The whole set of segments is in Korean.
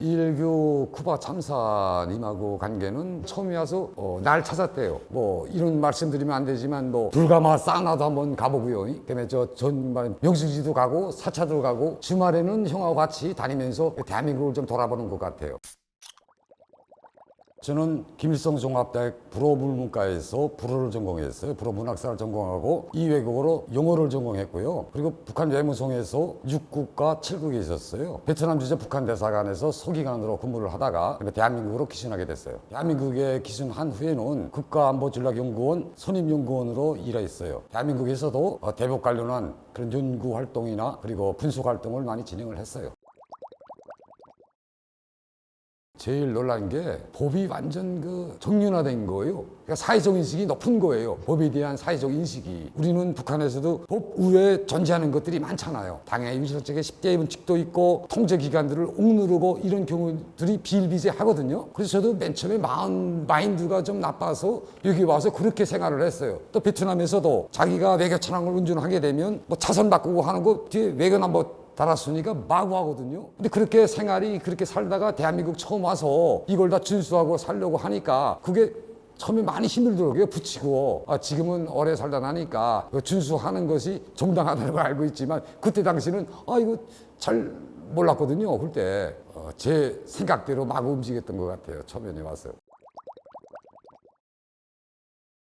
2.19 쿠바 참사님하고 관계는 처음에 와서 날 찾았대요. 뭐 이런 말씀드리면 안 되지만 뭐 불가마 사우나도 한번 가보고요. 그다음에 저 전말 명수지도 가고 사차도 가고 주말에는 형하고 같이 다니면서 대한민국을 좀 돌아보는 것 같아요. 저는 김일성 종합대학 불어물문과에서 불어를 전공했어요. 불어문학사를 전공하고 이외국어로 영어를 전공했고요. 그리고 북한 외무성에서 6국과 7국에 있었어요. 베트남 주재 북한 대사관에서 서기관으로 근무를 하다가 대한민국으로 기순하게 됐어요. 대한민국에 기순한 후에는 국가안보전략연구원 선임연구원으로 일했어요. 대한민국에서도 대북 관련한 그런 연구 활동이나 그리고 분석 활동을 많이 진행을 했어요. 제일 놀란 게 법이 완전 정륜화된 거예요. 그러니까 사회적 인식이 높은 거예요. 법에 대한 사회적 인식이. 우리는 북한에서도 법 외에 존재하는 것들이 많잖아요. 당의 유실적의 10대 원칙도 있고 통제기관들을 억누르고 이런 경우들이 비일비재하거든요. 그래서 저도 맨 처음에 마인드가 좀 나빠서 여기 와서 그렇게 생활을 했어요. 또 베트남에서도 자기가 외교 차량을 운전하게 되면 뭐 차선 바꾸고 하는 거 뒤에 외교 넘버 달았으니까 마구 하거든요. 근데 그렇게 생활이 그렇게 살다가 대한민국 처음 와서 이걸 다 준수하고 살려고 하니까 그게 처음에 많이 힘들더라고요. 붙이고. 지금은 오래 살다 나니까 준수하는 것이 정당하다는 걸 알고 있지만 그때 당시는 이거 잘 몰랐거든요. 그때 제 생각대로 막 움직였던 것 같아요. 처음에 와서.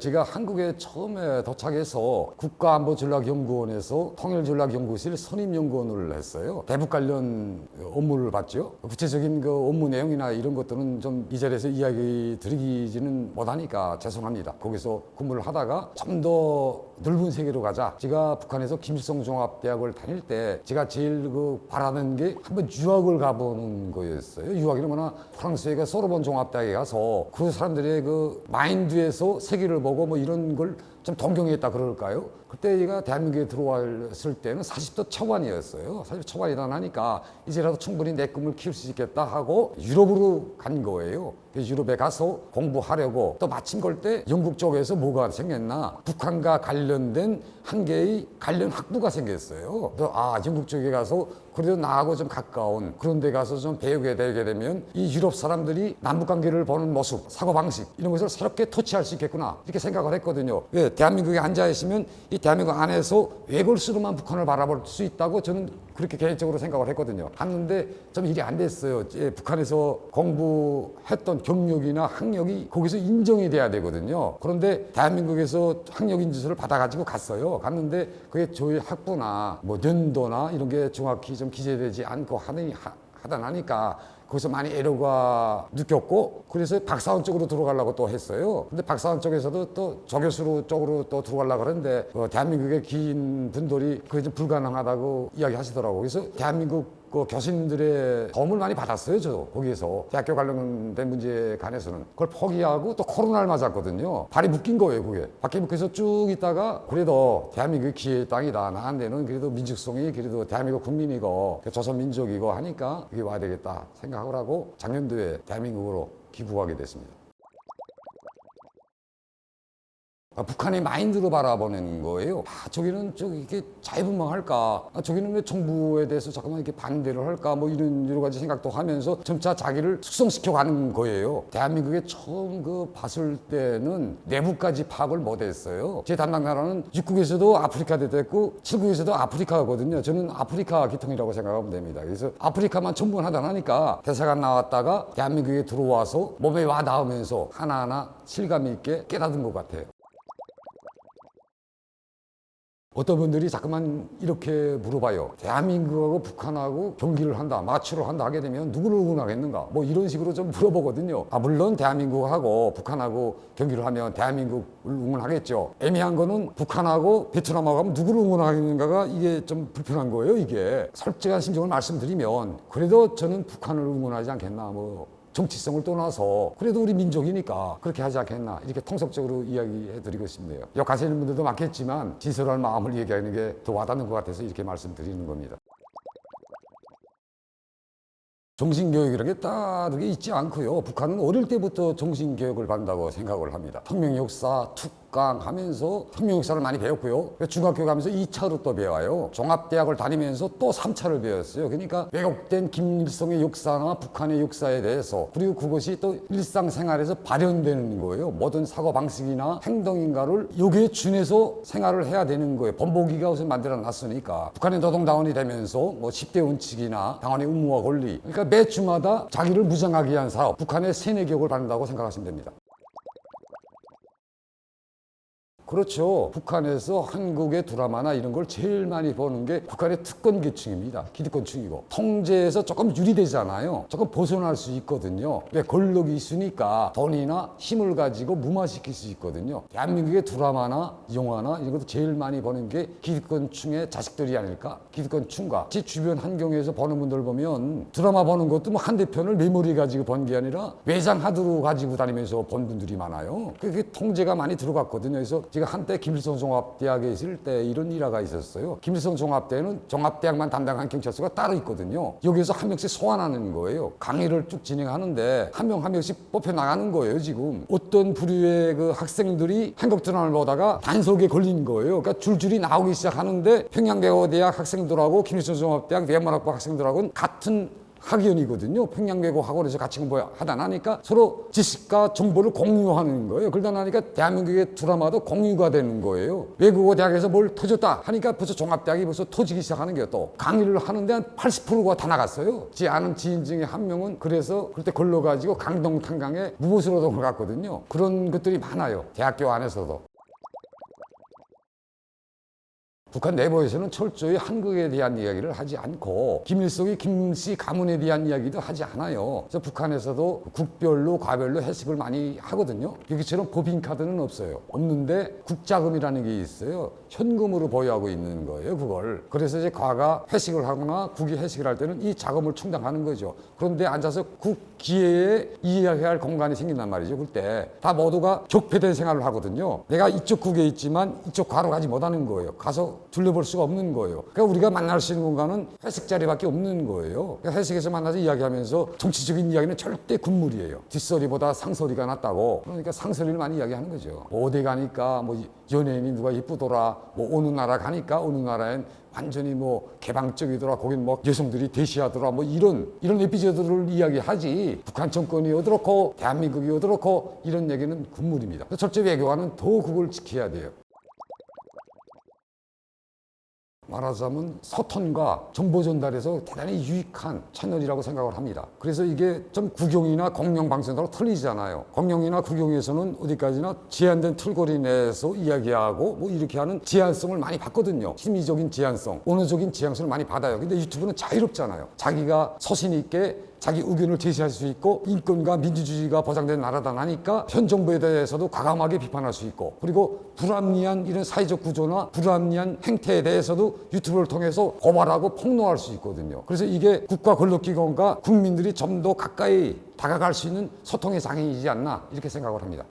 제가 한국에 처음에 도착해서 국가안보전략연구원에서 통일전략연구실 선임연구원을 했어요. 대북 관련 업무를 봤죠. 구체적인 업무 내용이나 이런 것들은 좀 이 자리에서 이야기 드리지는 못하니까 죄송합니다. 거기서 근무를 하다가 좀 더 넓은 세계로 가자. 제가 북한에서 김일성 종합대학을 다닐 때 제가 제일 바라는 게 한번 유학을 가보는 거였어요. 유학이란 뭐나 프랑스에 소르본 종합대학에 가서 그 사람들의 마인드에서 세계를 보고 뭐 이런 걸 좀 동경했다 그럴까요? 그때 제가 대한민국에 들어왔을 때는 40도 초반이었어요. 40도 초반이다 나니까 이제라도 충분히 내 꿈을 키울 수 있겠다 하고 유럽으로 간 거예요. 유럽에 가서 공부하려고 또 마침 걸 때 영국 쪽에서 뭐가 생겼나 북한과 관련된 한 개의 관련 학부가 생겼어요. 영국 쪽에 가서 그래도 나하고 좀 가까운 그런 데 가서 좀 배우게 되게 되면 이 유럽 사람들이 남북관계를 보는 모습, 사고방식 이런 것을 새롭게 터치할 수 있겠구나 이렇게 생각을 했거든요. 왜 대한민국에 앉아 있으면 이 대한민국 안에서 외골수로만 북한을 바라볼 수 있다고 저는 그렇게 개인적으로 생각을 했거든요. 갔는데 좀 일이 안 됐어요. 북한에서 공부했던 경력이나 학력이 거기서 인정이 돼야 되거든요. 그런데 대한민국에서 학력 인증서를 받아가지고 갔어요. 갔는데 그게 저희 학부나 뭐 연도나 이런 게 정확히 좀 기재되지 않고 하다 나니까 거기서 많이 애로가 느꼈고 그래서 박사원 쪽으로 들어가려고 또 했어요. 근데 박사원 쪽에서도 또 조교수 쪽으로 또 들어가려고 그랬는데 대한민국의 긴 분들이 그게 좀 불가능하다고 이야기하시더라고요. 그래서 대한민국 교수님들의 도움을 많이 받았어요. 저 거기에서 대학교 관련된 문제에 관해서는 그걸 포기하고 또 코로나를 맞았거든요. 발이 묶인 거예요. 그게 밖에 묶여서 쭉 있다가 그래도 대한민국이 기회의 땅이다. 나한테는 그래도 민족성이 그래도 대한민국 국민이고 조선민족이고 하니까 여기 와야 되겠다 생각을 하고 작년도에 대한민국으로 귀국하게 됐습니다. 북한의 마인드로 바라보는 거예요. 저기는 이렇게 자유분방할까? 저기는 왜 정부에 대해서 잠깐만 이렇게 반대를 할까? 뭐 이런 여러 가지 생각도 하면서 점차 자기를 숙성시켜 가는 거예요. 대한민국에 처음 봤을 때는 내부까지 파악을 못했어요. 제 담당 나라는 6국에서도 아프리카도 됐고 7국에서도 아프리카거든요. 저는 아프리카 기통이라고 생각하면 됩니다. 그래서 아프리카만 전부 하다 나니까 대사관 나왔다가 대한민국에 들어와서 몸에 와 닿으면서 하나하나 실감 있게 깨닫은 것 같아요. 어떤 분들이 자꾸만 이렇게 물어봐요. 대한민국하고 북한하고 경기를 한다, 마취를 한다 하게 되면 누구를 응원하겠는가? 뭐 이런 식으로 좀 물어보거든요. 물론 대한민국하고 북한하고 경기를 하면 대한민국을 응원하겠죠. 애매한 거는 북한하고 베트남하고 하면 누구를 응원하겠는가가 이게 좀 불편한 거예요, 이게. 솔직한 심정을 말씀드리면 그래도 저는 북한을 응원하지 않겠나, 정치성을 떠나서 그래도 우리 민족이니까 그렇게 하지 않겠나 이렇게 통속적으로 이야기해 드리고 싶네요. 욕하시는 분들도 많겠지만 진솔한 마음을 얘기하는 게 더 와닿는 것 같아서 이렇게 말씀드리는 겁니다. 정신교육이라는 게 따르게 있지 않고요. 북한은 어릴 때부터 정신교육을 받는다고 생각을 합니다. 혁명 역사, 6강 하면서 혁명 역사를 많이 배웠고요. 중학교 가면서 2차로 또 배워요. 종합대학을 다니면서 또 3차를 배웠어요. 그러니까 왜곡된 김일성의 역사나 북한의 역사에 대해서, 그리고 그것이 또 일상생활에서 발현되는 거예요. 모든 사고방식이나 행동인가를 여기에 준해서 생활을 해야 되는 거예요. 본보기가 우선 만들어 놨으니까. 북한의 노동당원이 되면서 뭐 10대 원칙이나 당원의 의무와 권리, 그러니까 매 주마다 자기를 무장하게 한 사업, 북한의 세뇌 교육을 받는다고 생각하시면 됩니다. 그렇죠. 북한에서 한국의 드라마나 이런 걸 제일 많이 보는 게 북한의 특권 계층입니다. 기득권층이고. 통제에서 조금 유리되잖아요. 조금 벗어날 수 있거든요. 왜? 권력이 있으니까 돈이나 힘을 가지고 무마시킬 수 있거든요. 대한민국의 드라마나 영화나 이런 것도 제일 많이 보는 게 기득권층의 자식들이 아닐까? 기득권층과 제 주변 환경에서 보는 분들 보면 드라마 보는 것도 뭐 한대 편을 메모리 가지고 본 게 아니라 외장 하드로 가지고 다니면서 본 분들이 많아요. 그게 통제가 많이 들어갔거든요. 그래서 제가 한때 김일성 종합대학에 있을 때 이런 일화가 있었어요. 김일성 종합대는 종합대학만 담당한 경찰서가 따로 있거든요. 여기서 한 명씩 소환하는 거예요. 강의를 쭉 진행하는데 한 명 한 명씩 뽑혀 나가는 거예요. 지금 어떤 부류의 그 학생들이 한국 드라마를 보다가 단속에 걸린 거예요. 그러니까 줄줄이 나오기 시작하는데 평양외고대학 학생들하고 김일성 종합대학 외문학부 학생들하고는 같은 학연이거든요. 평양외고 학원에서 같이 공부하다 나니까 서로 지식과 정보를 공유하는 거예요. 그러다 나니까 대한민국의 드라마도 공유가 되는 거예요. 외국어 대학에서 뭘 터졌다 하니까 벌써 종합대학이 벌써 터지기 시작하는 거예요. 또 강의를 하는데 한 80%가 다 나갔어요. 제 아는 지인 중에 한 명은 그래서 그때 걸러가지고 강동 탄강에 무보수로동을 갔거든요. 그런 것들이 많아요. 대학교 안에서도. 북한 내부에서는 철저히 한국에 대한 이야기를 하지 않고 김일성의 김씨 가문에 대한 이야기도 하지 않아요. 그래서 북한에서도 국별로 과별로 해석을 많이 하거든요. 여기처럼 법인카드는 없어요. 없는데 국자금이라는 게 있어요. 현금으로 보유하고 있는 거예요. 그걸. 그래서 이제 과가 회식을 하거나 국이 회식을 할 때는 이 자금을 충당하는 거죠. 그런데 앉아서 국 기회에 이해해야 할 공간이 생긴단 말이죠. 그때 다 모두가 적폐된 생활을 하거든요. 내가 이쪽 국에 있지만 이쪽 과로 가지 못하는 거예요. 가서 둘러볼 수가 없는 거예요. 그러니까 우리가 만날 수 있는 공간은 회식 자리밖에 없는 거예요. 그러니까 회식에서 만나서 이야기하면서 정치적인 이야기는 절대 군물이에요. 뒷소리보다 상소리가 낫다고. 그러니까 상소리를 많이 이야기하는 거죠. 뭐 어디 가니까 뭐 연예인이 누가 이쁘더라. 뭐 어느 나라 가니까 어느 나라엔 완전히 뭐 개방적이더라. 거긴 뭐 여성들이 대시하더라. 뭐 이런 에피소드를 이야기하지. 북한 정권이 어떻고 대한민국이 어떻고 이런 얘기는 군물입니다. 철저히 외교관은 더 그걸 지켜야 돼요. 말하자면 소통과 정보 전달에서 대단히 유익한 채널이라고 생각을 합니다. 그래서 이게 좀 국영이나 공영방송하고 틀리잖아요. 공영이나 국영에서는 어디까지나 제한된 틀거리 내에서 이야기하고 뭐 이렇게 하는 제한성을 많이 받거든요. 심리적인 제한성, 언어적인 제한성을 많이 받아요. 근데 유튜브는 자유롭잖아요. 자기가 소신 있게 자기 의견을 제시할 수 있고 인권과 민주주의가 보장된 나라다 나니까 현 정부에 대해서도 과감하게 비판할 수 있고, 그리고 불합리한 이런 사회적 구조나 불합리한 행태에 대해서도 유튜브를 통해서 고발하고 폭로할 수 있거든요. 그래서 이게 국가 권력기관과 국민들이 좀 더 가까이 다가갈 수 있는 소통의 장애이지 않나 이렇게 생각을 합니다.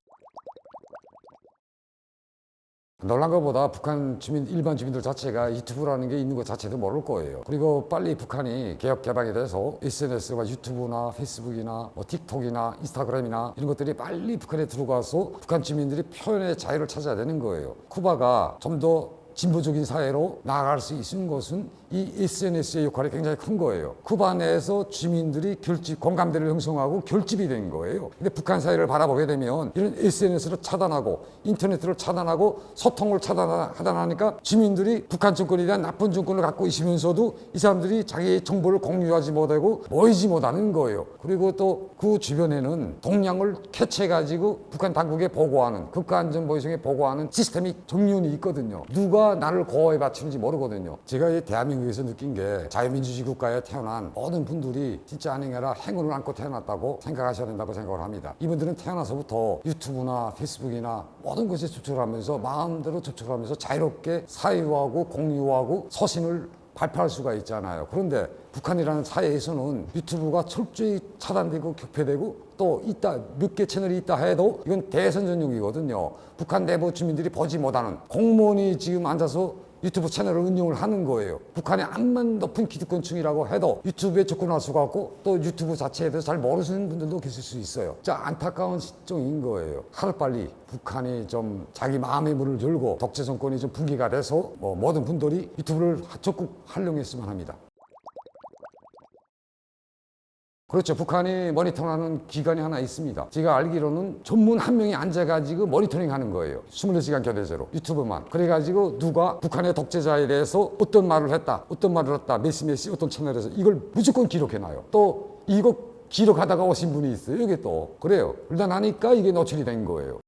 놀란 것보다 북한 주민, 일반 주민들 자체가 유튜브라는 게 있는 것 자체도 모를 거예요. 그리고 빨리 북한이 개혁 개방이 돼서 SNS가 유튜브나 페이스북이나 뭐 틱톡이나 인스타그램이나 이런 것들이 빨리 북한에 들어가서 북한 주민들이 표현의 자유를 찾아야 되는 거예요. 쿠바가 좀 더 진보적인 사회로 나아갈 수 있는 것은 이 SNS의 역할이 굉장히 큰 거예요. 쿠바 내에서 주민들이 공감대를 형성하고 결집이 된 거예요. 근데 북한 사회를 바라보게 되면 이런 SNS를 차단하고 인터넷을 차단하고 소통을 차단하다 나니까 주민들이 북한 정권에 대한 나쁜 정권을 갖고 있으면서도 이 사람들이 자기의 정보를 공유하지 못하고 모이지 못하는 거예요. 그리고 또 그 주변에는 동향을 캐치해가지고 북한 당국에 보고하는, 국가안전보위성에 보고하는 시스템이 정연히 있거든요. 누가 나를 고호에 바치는지 모르거든요. 제가 이 대한민국에서 느낀 게 자유민주주의 국가에 태어난 모든 분들이 진짜 아니라 행운을 안고 태어났다고 생각하셔야 된다고 생각을 합니다. 이분들은 태어나서부터 유튜브나 페이스북이나 모든 것에 접촉을 하면서 마음대로 접촉을 하면서 자유롭게 사유하고 공유하고 소신을 발표할 수가 있잖아요. 그런데 북한이라는 사회에서는 유튜브가 철저히 차단되고 격폐되고 또 있다, 몇 개 채널이 있다 해도 이건 대선 전용이거든요. 북한 내부 주민들이 보지 못하는, 공무원이 지금 앉아서 유튜브 채널을 운영을 하는 거예요. 북한의 암만 높은 기득권층이라고 해도 유튜브에 접근할 수가 없고 또 유튜브 자체에 대해서 잘 모르시는 분들도 계실 수 있어요. 자, 안타까운 실정인 거예요. 하루빨리 북한이 좀 자기 마음의 문을 열고 독재 정권이 좀 붕괴가 돼서 모든 분들이 유튜브를 적극 활용했으면 합니다. 그렇죠. 북한이 모니터링하는 기관이 하나 있습니다. 제가 알기로는 전문 한 명이 앉아가지고 모니터링 하는 거예요. 24시간 교대제로 유튜브만. 그래가지고 누가 북한의 독재자에 대해서 어떤 말을 했다, 어떤 말을 했다, 메시 어떤 채널에서 이걸 무조건 기록해놔요. 또 이거 기록하다가 오신 분이 있어요. 이게 또 그래요. 일단 하니까 이게 노출이 된 거예요.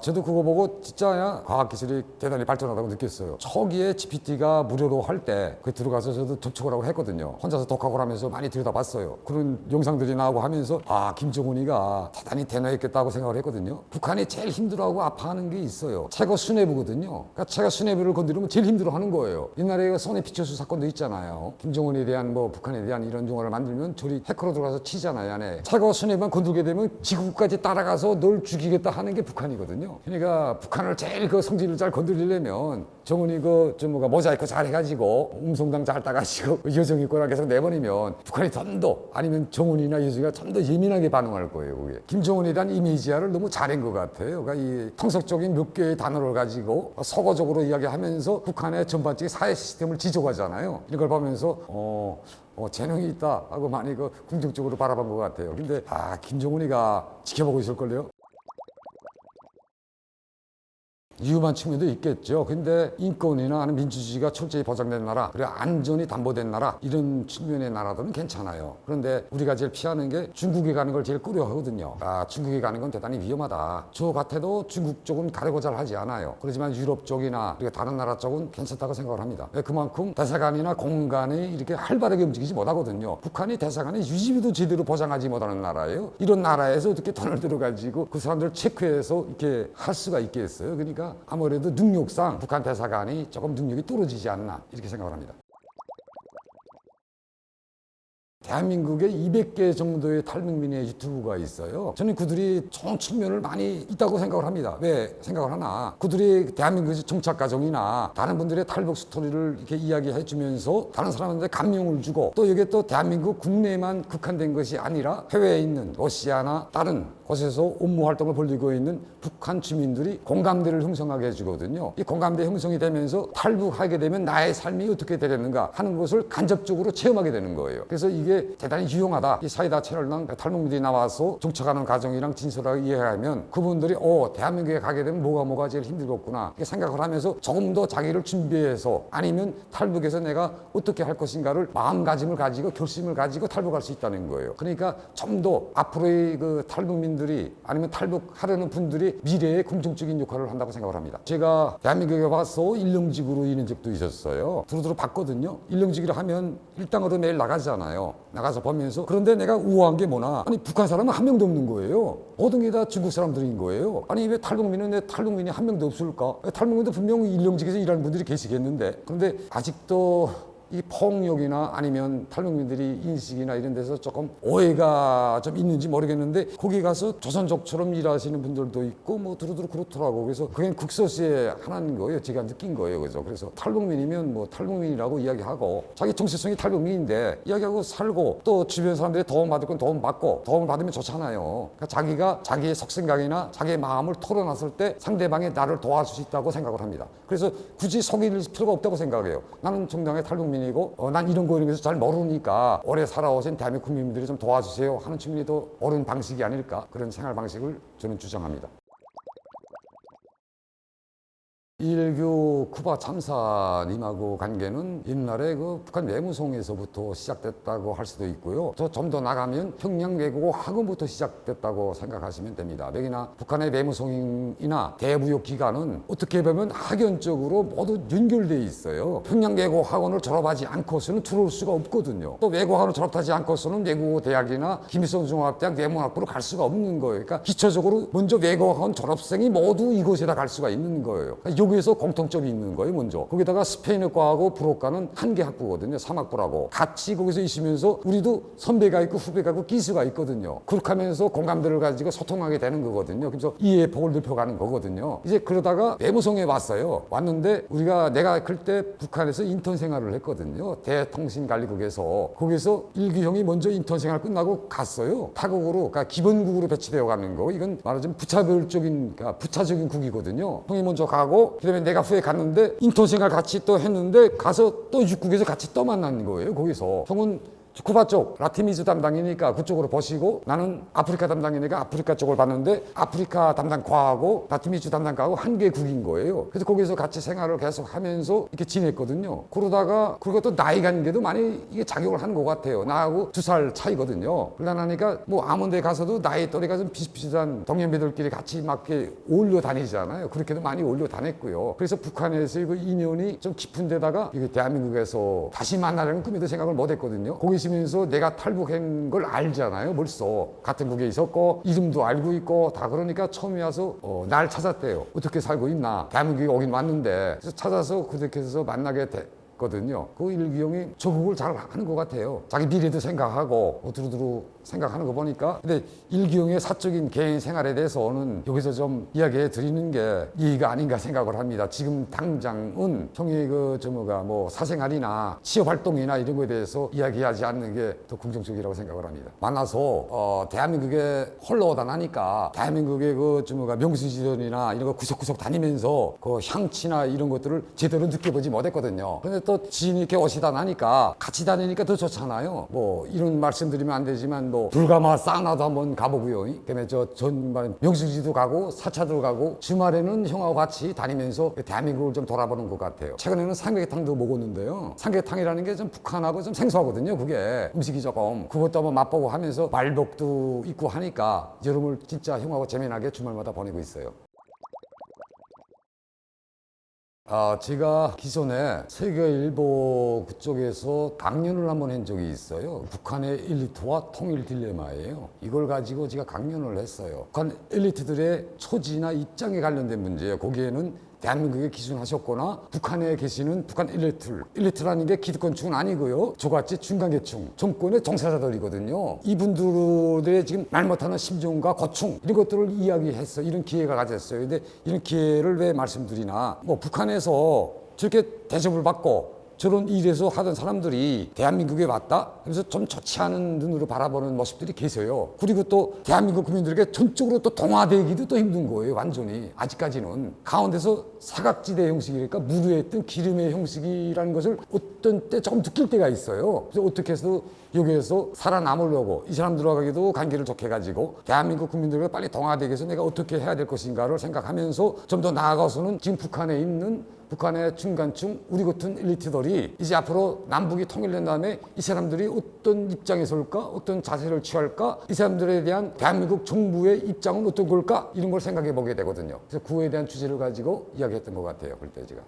저도 그거 보고 진짜야 과학기술이 대단히 발전하다고 느꼈어요. 초기에 GPT가 무료로 할 때 그 들어가서 저도 접촉을 하고 했거든요. 혼자서 독학을 하면서 많이 들여다봤어요. 그런 영상들이 나오고 하면서 김정은이가 대단히 대단했겠다고 생각을 했거든요. 북한이 제일 힘들어하고 아파하는 게 있어요. 최고 수뇌부거든요. 그러니까 최고 수뇌부를 건드리면 제일 힘들어하는 거예요. 옛날에 손에 피처스 사건도 있잖아요. 김정은에 대한 북한에 대한 이런 용어를 만들면 저리 해커로 들어가서 치잖아요. 안에 최고 수뇌부만 건들게 되면 지구까지 따라가서 널 죽이겠다 하는 게 북한이거든요. 그러니까 북한을 제일 그 성질을 잘 건드리려면 정은이 모자이크 잘 해가지고 음성당 잘 따가지고 여정 있거나 계속 내버리면 북한이 좀 더 아니면 정은이나 여정이가 좀 더 예민하게 반응할 거예요. 그게 김정은에 대한 이미지화를 너무 잘한 것 같아요. 그러니까 이 통속적인 몇 개의 단어를 가지고 서거적으로 이야기하면서 북한의 전반적인 사회 시스템을 지적하잖아요. 이걸 보면서 재능이 있다 하고 많이 긍정적으로 바라본 것 같아요. 근데 김정은이가 지켜보고 있을걸요. 위험한 측면도 있겠죠. 근데 인권이나 아니면 민주주의가 철저히 보장된 나라, 그리고 안전이 담보된 나라, 이런 측면의 나라들은 괜찮아요. 그런데 우리가 제일 피하는 게 중국에 가는 걸 제일 꺼려하거든요. 중국에 가는 건 대단히 위험하다. 저 같아도 중국 쪽은 가려고 잘 하지 않아요. 그렇지만 유럽 쪽이나 그리고 다른 나라 쪽은 괜찮다고 생각을 합니다. 그만큼 대사관이나 공간이 이렇게 활발하게 움직이지 못하거든요. 북한이 대사관의 유지비도 제대로 보장하지 못하는 나라예요. 이런 나라에서 어떻게 돈을 들어가지고 그 사람들 체크해서 이렇게 할 수가 있겠어요. 그러니까 아무래도 능력상 북한 대사관이 조금 능력이 떨어지지 않나 이렇게 생각을 합니다. 대한민국에 200개 정도의 탈북민의 유튜브가 있어요. 저는 그들이 좋은 측면을 많이 있다고 생각을 합니다. 왜 생각을 하나? 그들이 대한민국의 정착 과정이나 다른 분들의 탈북 스토리를 이렇게 이야기해 주면서 다른 사람한테 감명을 주고 또 이게 또 대한민국 국내에만 국한된 것이 아니라 해외에 있는 러시아나 다른 곳에서 업무 활동을 벌이고 있는 북한 주민들이 공감대를 형성하게 해주거든요. 이 공감대 형성이 되면서 탈북하게 되면 나의 삶이 어떻게 되겠는가 하는 것을 간접적으로 체험하게 되는 거예요. 그래서 이게 대단히 유용하다. 이 사이다 채널랑 탈북민들이 나와서 정착하는 과정이랑 진솔하게 이해하면 그분들이 대한민국에 가게 되면 뭐가 제일 힘들겠구나 이렇게 생각을 하면서 조금 더 자기를 준비해서 아니면 탈북에서 내가 어떻게 할 것인가를 마음가짐을 가지고 결심을 가지고 탈북할 수 있다는 거예요. 그러니까 좀 더 앞으로의 그 탈북민들이 아니면 탈북하려는 분들이 미래에 긍정적인 역할을 한다고 생각을 합니다. 제가 대한민국에 와서 일용직으로 있는 적도 있었어요. 두루두루 봤거든요. 일용직을 하면 일당으로 매일 나가잖아요. 나가서 보면서 그런데 내가 우아한 게 뭐나 아니 북한 사람은 한 명도 없는 거예요. 모든 게 다 중국 사람들인 거예요. 아니 왜 탈북민이 한 명도 없을까? 탈북민도 분명히 일용직에서 일하는 분들이 계시겠는데 그런데 아직도 이 폭력이나 아니면 탈북민들이 인식이나 이런 데서 조금 오해가 좀 있는지 모르겠는데 거기 가서 조선족처럼 일하시는 분들도 있고 두루두루 그렇더라고. 그래서 그게 극소수의 하나인 거예요. 제가 느낀 거예요. 그래서 탈북민이면 탈북민이라고 이야기하고 자기 정체성이 탈북민인데 이야기하고 살고 또 주변 사람들이 도움 받을 건 도움 받고 도움을 받으면 좋잖아요. 그러니까 자기가 자기의 속생각이나 자기의 마음을 털어놨을 때 상대방이 나를 도와줄 수 있다고 생각을 합니다. 그래서 굳이 속일 필요가 없다고 생각해요. 나는 정당의 탈북민 이고 난 이런 거에서 잘 모르니까 오래 살아오신 대한민국 국민들이 좀 도와주세요 하는 측면이 더 옳은 방식이 아닐까 그런 생활 방식을 저는 주장합니다. 1.19 쿠바 참사님하고 관계는 옛날에 그 북한 외무성에서부터 시작됐다고 할 수도 있고요. 좀 더 나가면 평양 외국어 학원부터 시작됐다고 생각하시면 됩니다. 여기나 북한의 외무성이나 대무역 기관은 어떻게 보면 학연적으로 모두 연결되어 있어요. 평양 외국어 학원을 졸업하지 않고서는 들어올 수가 없거든요. 또 외국어 학원을 졸업하지 않고서는 외국어 대학이나 김일성 종합대학 외무학부로 갈 수가 없는 거예요. 그러니까 기초적으로 먼저 외국어 학원 졸업생이 모두 이곳에다 갈 수가 있는 거예요. 그러니까 여기에서 공통점이 있는 거예요. 먼저 거기다가 스페인어과하고 불어과는 한 개 학부거든요. 3학부라고 같이 거기서 있으면서 우리도 선배가 있고 후배가 있고 기수가 있거든요. 그렇게 하면서 공감대를 가지고 소통하게 되는 거거든요. 그래서 이해의 폭을 넓혀가는 거거든요. 이제 그러다가 외무성에 왔어요. 왔는데 내가 그때 북한에서 인턴 생활을 했거든요. 대통신관리국에서. 거기서 일규형이 먼저 인턴 생활 끝나고 갔어요. 타국으로, 그러니까 기본국으로 배치되어 가는 거. 이건 말하자면 그러니까 부차적인 국이거든요. 형이 먼저 가고 그다음에 내가 후에 갔는데 인턴 생활 같이 또 했는데 가서 또 육국에서 같이 또 만난 거예요. 거기서 형은 쿠바 쪽 라티미즈 담당이니까 그쪽으로 보시고 나는 아프리카 담당이니까 아프리카 쪽을 봤는데 아프리카 담당과하고 라티미즈 담당과하고 한 개국인 거예요. 그래서 거기서 같이 생활을 계속 하면서 이렇게 지냈거든요. 그러다가 그것도 나이 관계도 많이 이게 작용을 하는 것 같아요. 나하고 2살 차이거든요. 그러니까 뭐 아무 데 가서도 나이 또래가 좀 비슷비슷한 동년배들끼리 같이 막 이렇게 어울려 다니잖아요. 그렇게도 많이 어울려 다녔고요. 그래서 북한에서의 그 인연이 좀 깊은 데다가 이게 대한민국에서 다시 만나려는 꿈에도 생각을 못 했거든요. 거기 면서 내가 탈북한 걸 알잖아요. 벌써 같은 국에 있었고 이름도 알고 있고 다. 그러니까 처음에 와서 날 찾았대요. 어떻게 살고 있나. 대한민국에 오긴 왔는데 그래서 찾아서 그렇게 해서 만나게 됐거든요. 그 일기형이 적응을 잘 하는 것 같아요. 자기 미래도 생각하고 두루두루 생각하는 거 보니까. 근데 일기형의 사적인 개인 생활에 대해서는 여기서 좀 이야기해 드리는 게 예의가 아닌가 생각을 합니다. 지금 당장은 형의 뭐 사생활이나 취업 활동이나 이런 거에 대해서 이야기하지 않는 게 더 긍정적이라고 생각을 합니다. 만나서 대한민국에 홀로 오다 나니까 대한민국의 명수지전이나 이런 거 구석구석 다니면서 그 향치나 이런 것들을 제대로 느껴보지 못했거든요. 근데 또 지인이 이렇게 오시다 나니까 같이 다니니까 더 좋잖아요. 뭐 이런 말씀 드리면 안 되지만 불가마 사우나도 한번 가보고요. 그다음에 명수지도 가고 사차도 가고 주말에는 형하고 같이 다니면서 대한민국을 좀 돌아보는 것 같아요. 최근에는 삼계탕도 먹었는데요. 삼계탕이라는 게 좀 북한하고 좀 생소하거든요. 그게 음식이 조금 그것도 한번 맛보고 하면서 말복도 있고 하니까 여름을 진짜 형하고 재미나게 주말마다 보내고 있어요. 제가 기존에 세계일보 그쪽에서 강연을 한번 한 적이 있어요. 북한의 엘리트와 통일 딜레마예요. 이걸 가지고 제가 강연을 했어요. 북한 엘리트들의 처지나 입장에 관련된 문제예요. 거기에는 대한민국에 기준하셨거나 북한에 계시는 북한 엘리트라는 게 기득권층은 아니고요. 저같이 중간계층, 정권의 종사자들이거든요. 이분들의 지금 말 못하는 심정과 고충 이런 것들을 이야기했어. 이런 기회가 가졌어요. 근데 이런 기회를 왜 말씀드리나? 북한에서 저렇게 대접을 받고 저런 일에서 하던 사람들이 대한민국에 왔다? 그래서 좀 좋지 않은 눈으로 바라보는 모습들이 계세요. 그리고 또 대한민국 국민들에게 전적으로 또 동화되기도 또 힘든 거예요. 완전히 아직까지는 가운데서 사각지대 형식이니까 무르에 있던 기름의 형식이라는 것을 어떤 때 조금 느낄 때가 있어요. 그래서 어떻게 해서 여기에서 살아남으려고 이 사람들하고도 관계를 좋게 가지고 대한민국 국민들과 빨리 동화되기 위해서 내가 어떻게 해야 될 것인가를 생각하면서 좀 더 나아가서는 지금 북한에 있는 북한의 중간층 우리 같은 엘리트들이 이제 앞으로 남북이 통일된 다음에 이 사람들이 어떤 입장에 설까, 어떤 자세를 취할까, 이 사람들에 대한 대한민국 정부의 입장은 어떤 걸까, 이런 걸 생각해 보게 되거든요. 그래서 그거에 대한 주제를 가지고 이야기했던 것 같아요. 그때 제가.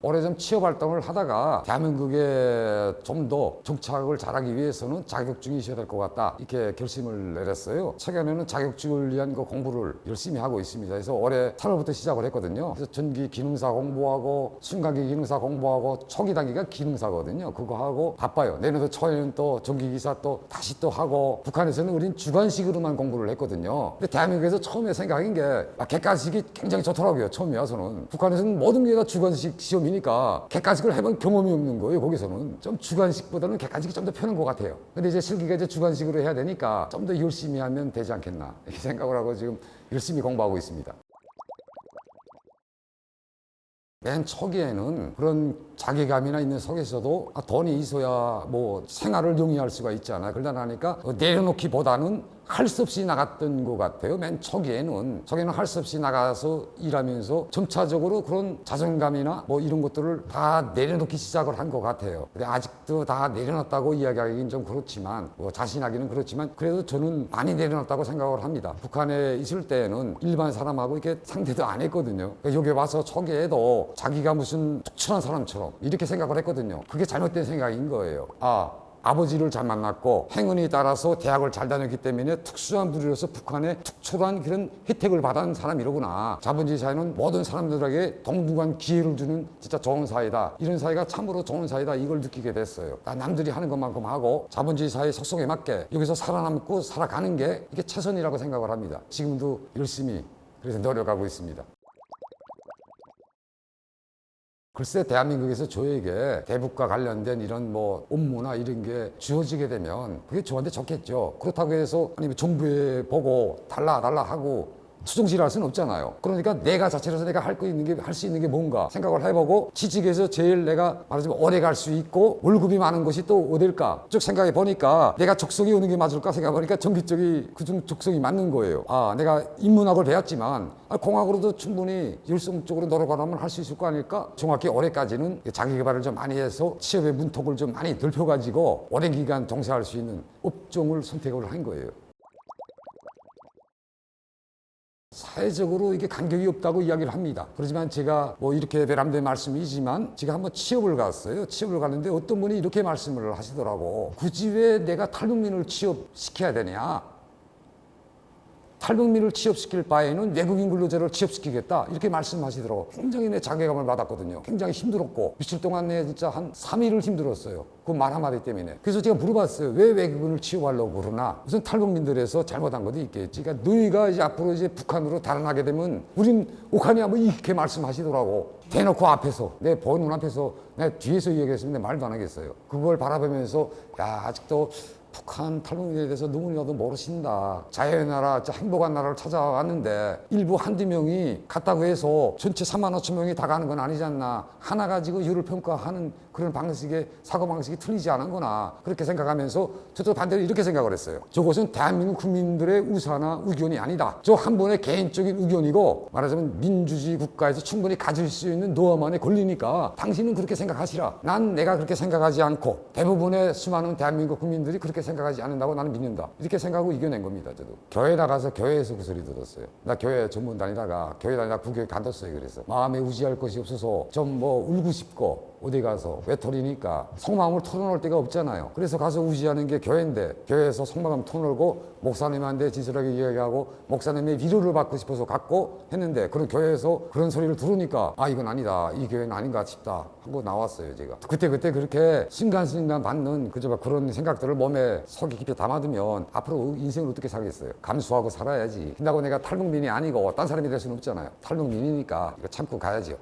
올해 좀 취업 활동을 하다가 대한민국에 좀 더 정착을 잘하기 위해서는 자격증이 있어야 될 것 같다, 이렇게 결심을 내렸어요. 최근에는 자격증을 위한 그 공부를 열심히 하고 있습니다. 그래서 올해 3월부터 시작을 했거든요. 그래서 전기 기능사 공부하고 순간기 기능사 공부하고 초기 단계가 기능사거든요. 그거 하고 바빠요. 내년도 초에는 또 전기기사 또 다시 또 하고. 북한에서는 우린 주관식으로만 공부를 했거든요. 근데 대한민국에서 처음에 생각한 게 객관식이 굉장히 좋더라고요. 처음에 와서는. 북한에서는 모든 게 다 주관식 시험이니까 객관식을 해본 경험이 없는 거예요. 거기서는 좀 주관식보다는 객관식이 좀 더 편한 것 같아요. 근데 이제 실기가 이제 주관식으로 해야 되니까 좀 더 열심히 하면 되지 않겠나, 이렇게 생각을 하고 지금 열심히 공부하고 있습니다. 맨 초기에는 그런 자괴감이나 있는 속에서도 돈이 있어야 뭐 생활을 영위할 수가 있잖아요. 그러다 나니까 내려놓기보다는 할 수 없이 나갔던 것 같아요. 맨 초기에는 할 수 없이 나가서 일하면서 점차적으로 그런 자존감이나 뭐 이런 것들을 다 내려놓기 시작을 한 것 같아요. 근데 아직도 다 내려놨다고 이야기하기는 좀 그렇지만, 뭐 자신하기는 그렇지만, 그래도 저는 많이 내려놨다고 생각을 합니다. 북한에 있을 때는 일반 사람하고 이렇게 상대도 안 했거든요. 여기 와서 초기에도 자기가 무슨 특출한 사람처럼 이렇게 생각을 했거든요. 그게 잘못된 생각인 거예요. 아버지를 잘 만났고 행운이 따라서 대학을 잘 다녔기 때문에 특수한 부류로서 북한의 특출한 그런 혜택을 받은 사람이로구나. 자본주의 사회는 모든 사람들에게 동등한 기회를 주는 진짜 좋은 사회다. 이런 사회가 참으로 좋은 사회다. 이걸 느끼게 됐어요. 남들이 하는 것만큼 하고 자본주의 사회 속성에 맞게 여기서 살아남고 살아가는 게 이게 최선이라고 생각을 합니다. 지금도 열심히 그래서 노력하고 있습니다. 글쎄 대한민국에서 저에게 대북과 관련된 이런 뭐 업무나 이런 게 주어지게 되면 그게 저한테 좋겠죠. 그렇다고 해서 아니면 정부에 보고 달라 하고 투정질할 수는 없잖아요. 그러니까 내가 자체로서 내가 할 수 있는 게 뭔가 생각을 해보고 취직에서 제일 내가 말하자면 오래 갈 수 있고 월급이 많은 것이 또 어딜까 쭉 생각해 보니까 내가 적성이 어느 게 맞을까 생각해 보니까 전기 쪽이 그중 적성이 맞는 거예요. 내가 인문학을 배웠지만 공학으로도 충분히 열성적으로 노력하면 할 수 있을 거 아닐까? 정확히 올해까지는 자기 개발을 좀 많이 해서 취업의 문턱을 좀 많이 넓혀가지고 오랜 기간 종사할 수 있는 업종을 선택을 한 거예요. 사회적으로 이게 간격이 없다고 이야기를 합니다. 그렇지만 제가 뭐 이렇게 배람된 말씀이지만 제가 한번 취업을 갔어요. 취업을 갔는데 어떤 분이 이렇게 말씀을 하시더라고. 굳이 왜 내가 탈북민을 취업시켜야 되냐? 탈북민을 취업시킬 바에는 외국인 근로자를 취업시키겠다 이렇게 말씀하시더라고. 굉장히 내 자괴감을 받았거든요. 굉장히 힘들었고 며칠 동안 내 진짜 한 3일을 힘들었어요. 그 말 한마디 때문에. 그래서 제가 물어봤어요. 왜 외국인을 취업하려고 그러나? 무슨 탈북민들에서 잘못한 것도 있겠지. 그러니까 너희가 이제 앞으로 이제 북한으로 달아나게 되면 우린 옥하냐 뭐 이렇게 말씀하시더라고. 대놓고 앞에서 내 보는 눈앞에서 내 뒤에서 얘기했으면 내 말도 안 하겠어요. 그걸 바라보면서 야 아직도 북한 탈북민에 대해서 너무나도 모르신다. 자유의 나라, 행복한 나라를 찾아왔는데 일부 한두 명이 갔다고 해서 전체 3만 5천 명이 다 가는 건 아니지 않나. 하나 가지고 이유를 평가하는 그런 방식의 사고방식이 틀리지 않은구나. 그렇게 생각하면서 저도 반대로 이렇게 생각을 했어요. 저것은 대한민국 국민들의 우사나 의견이 아니다. 저 한 번의 개인적인 의견이고 말하자면 민주주의 국가에서 충분히 가질 수 있는 노하만의 권리니까 당신은 그렇게 생각하시라. 난 내가 그렇게 생각하지 않고 대부분의 수많은 대한민국 국민들이 그렇게 생각하지 않는다고 나는 믿는다. 이렇게 생각하고 이겨낸 겁니다. 저도. 교회 나가서 교회에서 그 소리 들었어요. 나 교회 전문 다니다가 교회 다니다가 부교회 간뒀어요. 그래서 마음에 우지할 것이 없어서 좀 뭐 울고 싶고 어디 가서 외톨이니까 속마음을 털어놓을 데가 없잖아요. 그래서 가서 우지하는 게 교회인데 교회에서 속마음 털어놓고 목사님한테 진솔하게 이야기하고 목사님의 위로를 받고 싶어서 갔고 했는데 그런 교회에서 그런 소리를 들으니까 이건 아니다. 이 교회는 아닌가 싶다 하고 나왔어요. 제가. 그때 그렇게 순간순간 받는 그런 생각들을 몸에 속에 깊이 담아두면 앞으로 인생을 어떻게 살겠어요. 감수하고 살아야지. 근다고 내가 탈북민이 아니고 딴 사람이 될 수는 없잖아요. 탈북민이니까 이거 참고 가야죠.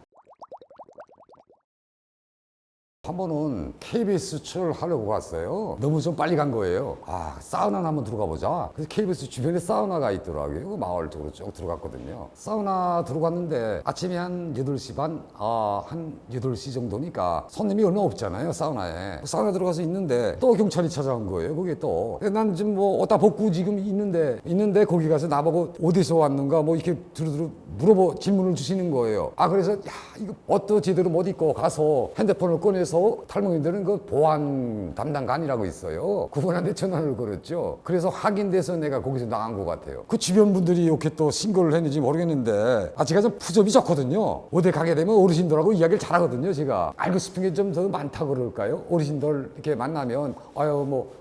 한 번은 KBS 출연하려고 갔어요. 너무 좀 빨리 간 거예요. 사우나나 한번 들어가 보자. 그래서 KBS 주변에 사우나가 있더라고요. 그 마을 쪽으로 쭉 들어갔거든요. 사우나 들어갔는데 아침에 한 8시 반, 한 8시 정도니까 손님이 얼마 없잖아요, 사우나에. 사우나 들어가서 있는데 또 경찰이 찾아온 거예요, 거기에 또. 난 지금 뭐 옷 다 벗고 지금 있는데 거기 가서 나보고 어디서 왔는가 뭐 이렇게 두루두루 질문을 주시는 거예요. 그래서 이거 옷도 제대로 못 입고 가서 핸드폰을 꺼내서 탈북민들은 그 보안 담당관이라고 있어요. 그분한테 전화를 걸었죠. 그래서 확인돼서 내가 거기서 나간 것 같아요. 그 주변 분들이 이렇게 또 신고를 했는지 모르겠는데 제가 좀 부접이 좋거든요. 어디 가게 되면 어르신들하고 이야기를 잘하거든요. 제가 알고 싶은 게 좀 더 많다 그럴까요? 어르신들 이렇게 만나면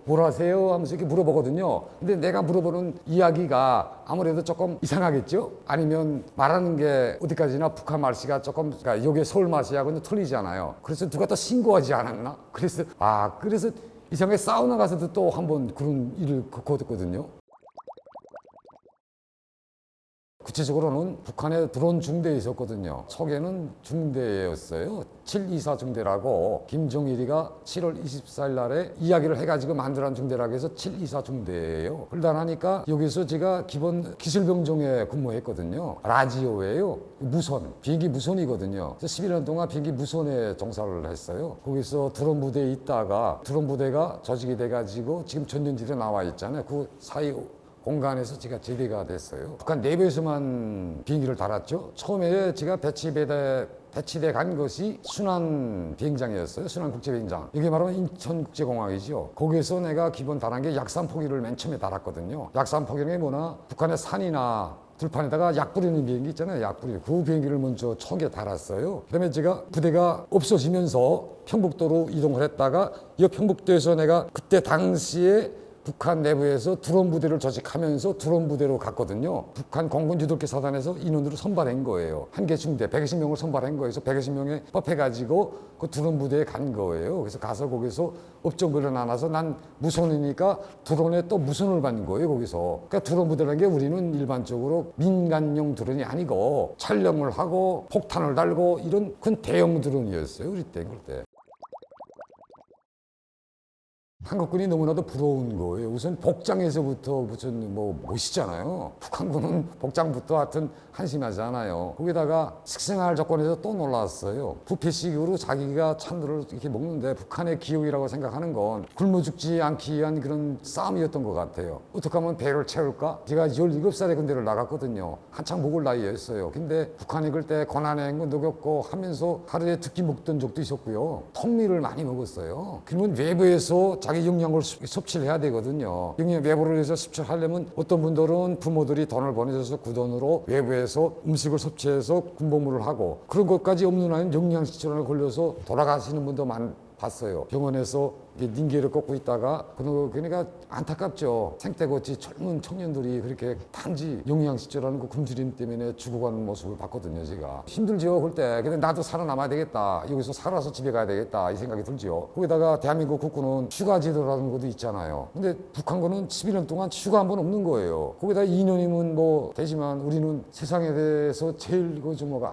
뭘 하세요? 하면서 이렇게 물어보거든요. 근데 내가 물어보는 이야기가 아무래도 조금 이상하겠죠? 아니면 말하는 게 어디까지나 북한 말씨가 조금 그러니까 여기 서울 말씨하고는 틀리잖아요. 그래서 누가 또 신고하지 않았나? 그래서 이상하게 사우나 가서도 또 한 번 그런 일을 겪었거든요. 구체적으로는 북한에 들어온 중대에 있었거든요. 초기에는 중대였어요. 724 중대라고 김정일이가 7월 24일 날에 이야기를 해가지고 만들어낸 중대라고 해서 724 중대예요. 그러다 나니까 여기서 제가 기본 기술병종에 근무했거든요. 라지오예요. 무선, 비행기 무선이거든요. 그래서 11년 동안 비행기 무선에 종사를 했어요. 거기서 드론 부대에 있다가 드론 부대가 조직이 돼가지고 지금 전전지대 나와 있잖아요. 그 사이 공간에서 제가 제대가 됐어요. 북한 내부에서만 비행기를 달았죠. 처음에 제가 배치돼 간 것이 순안 비행장이었어요. 순안 국제비행장. 이게 바로 인천국제공항이죠. 거기서 내가 기본 달한 게 약산포기를 맨 처음에 달았거든요. 약산포기는 뭐나 북한의 산이나 들판에다가 약 뿌리는 비행기 있잖아요. 약 뿌리는 그 비행기를 먼저 척에 달았어요. 그다음에 제가 부대가 없어지면서 평북도로 이동을 했다가 이 평북도에서 내가 그때 당시에 북한 내부에서 드론 부대를 조직하면서 드론 부대로 갔거든요. 북한 공군 유도기 사단에서 인원으로 선발한 거예요. 한 개 중대 120명을 선발한 거예요. 그래서 120명에 뽑혀가지고 그 드론 부대에 간 거예요. 그래서 가서 거기서 업종별로 나눠서 난 무선이니까 드론에 또 무선을 받는 거예요. 거기서. 그러니까 드론 부대라는 게 우리는 일반적으로 민간용 드론이 아니고 촬영을 하고 폭탄을 달고 이런 큰 대형 드론이었어요. 우리 때 그때. 한국군이 너무나도 부러운 거예요. 우선 복장에서부터 무슨 멋있잖아요. 북한군은 복장부터 하여튼 한심하지 않아요. 거기다가 식생활 조건에서 또 놀랐어요. 부패식으로 자기가 찬들을 이렇게 먹는데 북한의 기용이라고 생각하는 건 굶어 죽지 않기 위한 그런 싸움이었던 것 같아요. 어떻게 하면 배를 채울까? 제가 17살에 군대를 나갔거든요. 한창 먹을 나이였어요. 근데 북한이 그때 고난의 행군 녹였고 하면서 하루에 두 끼 먹던 적도 있었고요. 통밀을 많이 먹었어요. 그러면 외부에서 자기 영양을 섭취를 해야 되거든요. 영양 외부를 해서 섭취를 하려면 어떤 분들은 부모들이 돈을 보내줘서 그 돈으로 외부에서 음식을 섭취해서 군복무를 하고 그런 것까지 없는 한은 영양실조에 걸려서 돌아가시는 분도 봤어요. 병원에서 닌게를 꽂고 있다가 그러니까 안타깝죠. 생때같이 젊은 청년들이 그렇게 단지 영양실조라는 그 굶주림 때문에 죽어가는 모습을 봤거든요. 제가 힘들죠 그때. 근데 나도 살아남아야 되겠다. 여기서 살아서 집에 가야 되겠다 이 생각이 들죠. 거기다가 대한민국 국군은 휴가제도라는 것도 있잖아요. 근데 북한군은 11년 동안 휴가 한 번 없는 거예요. 거기다 2년이면 되지만 우리는 세상에 대해서 제일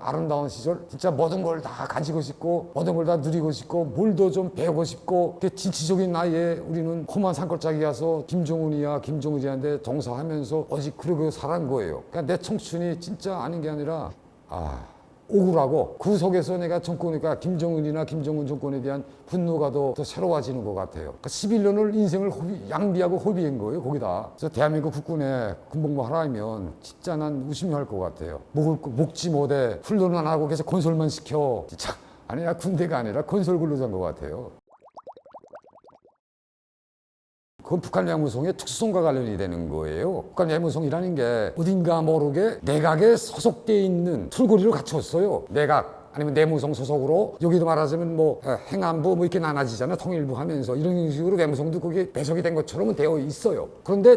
아름다운 시절 진짜 모든 걸 다 가지고 싶고 모든 걸 다 누리고 싶고 뭘도 좀 배우고 싶고 진취적인 나이에 우리는 험한 산골짜기 가서 김정은이야 김정은이한테 동사하면서 오직 그러고 살아간 거예요. 그러니까 내 청춘이 진짜 아닌 게 아니라 억울하고 그 속에서 내가 정권이니까 김정은이나 김정은 정권에 대한 분노가 더 새로워지는 것 같아요. 그러니까 11년을 인생을 양비하고 허비한 거예요 거기다. 그래서 대한민국 국군에 군복무 하라면 진짜 난 의심할 것 같아요. 먹지 못해 훈련을 안 하고 계속 건설만 시켜. 진짜 아니야 군대가 아니라 건설 근로자인 것 같아요. 그건 북한 야무성의 특수성과 관련이 되는 거예요. 북한 야무성이라는 게 어딘가 모르게 내각에 소속돼 있는 툴고리를 갖췄어요. 내각 아니면 내무성 소속으로 여기도 말하자면 행안부 이렇게 나눠지잖아요. 통일부 하면서 이런 식으로 내무성도 거기에 배속이 된 것처럼 되어 있어요. 그런데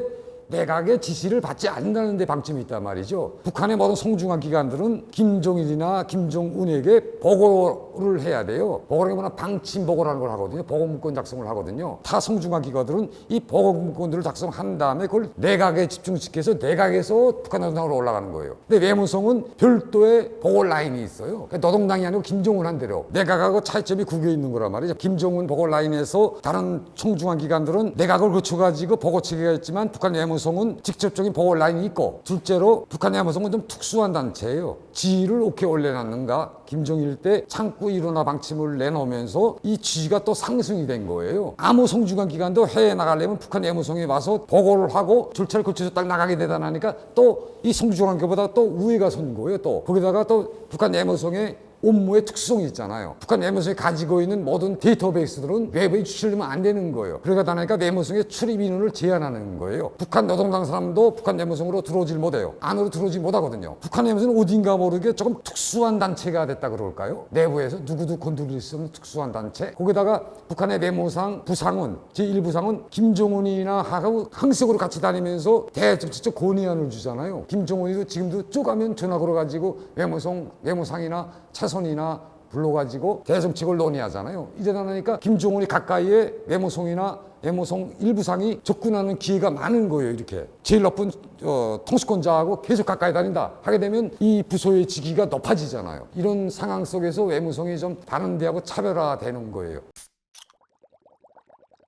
내각의 지시를 받지 않는다는 데 방점이 있단 말이죠. 북한의 모든 성중한 기관들은 김정일이나 김정은에게 보고를 해야 돼요. 보고라는 게 뭐냐 방침 보고라는 걸 하거든요. 보고문건 작성을 하거든요. 타 성중한 기관들은 이 보고문건들을 작성한 다음에 그걸 내각에 집중시켜서 내각에서 북한 노동당으로 올라가는 거예요. 근데 외무성은 별도의 보고 라인이 있어요. 그러니까 노동당이 아니고 김정은 한 대로 내각하고 차이점이 구겨 있는 거란 말이죠. 김정은 보고 라인에서 다른 성중한 기관들은 내각을 거쳐가지고 보고 체계가 있지만 북한 외무성은 직접적인 보고 라인이 있고 둘째로 북한 야무성은 좀 특수한 단체예요. 지휘를 어떻게 올려놨는가 김정일 때 창구 일원화 방침을 내놓으면서 이 지휘가 또 상승이 된 거예요. 아무 성중한 기관도 해외에 나가려면 북한 야무성에 와서 보고를 하고 절차를 거쳐서 딱 나가게 되다 나니까 또 이 성중한 것보다 또 우위가 선 거예요. 또 거기다가 또 북한 야무성의 업무의 특성이 있잖아요. 북한 내무성이 가지고 있는 모든 데이터베이스들은 외부에 추출되면 안 되는 거예요. 그러다 보니까 내무성의 출입 인원을 제한하는 거예요. 북한 노동당 사람도 북한 내무성으로 들어오질 못해요. 안으로 들어오지 못하거든요. 북한 내무성은 어딘가 모르게 조금 특수한 단체가 됐다 그럴까요? 내부에서 누구도 건드릴 수 없는 특수한 단체. 거기다가 북한의 내무상 부상은 제1부상은 김정은이나 하고 항식으로 같이 다니면서 대접지적 건의안을 주잖아요. 김정은이도 지금도 쭉 가면 전화 걸어가지고 외무상이나 최선이나 불러가지고 대정책을 논의하잖아요. 이러다 보니까 김정은이 가까이에 외무성이나 외무성 일부상이 접근하는 기회가 많은 거예요. 이렇게 제일 높은 통수권자하고 계속 가까이 다닌다 하게 되면 이 부서의 직위가 높아지잖아요. 이런 상황 속에서 외무성이 좀 다른 데하고 차별화되는 거예요.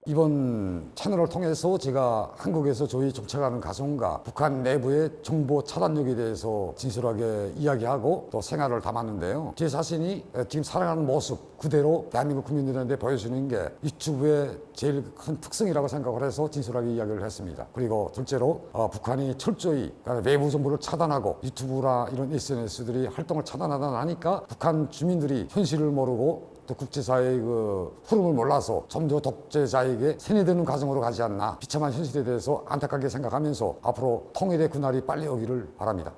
이번 채널을 통해서 제가 한국에서 저희 정착하는 가정과 북한 내부의 정보 차단력에 대해서 진솔하게 이야기하고 또 생활을 담았는데요. 제 자신이 지금 살아가는 모습 그대로 대한민국 국민들한테 보여주는 게 유튜브의 제일 큰 특성이라고 생각을 해서 진솔하게 이야기를 했습니다. 그리고 둘째로 북한이 철저히 외부 정보를 차단하고 유튜브나 이런 SNS들이 활동을 차단하다 나니까 북한 주민들이 현실을 모르고 또 국제사회의 그 흐름을 몰라서 좀 더 독재자에게 세뇌되는 과정으로 가지 않나 비참한 현실에 대해서 안타깝게 생각하면서 앞으로 통일의 그날이 빨리 오기를 바랍니다.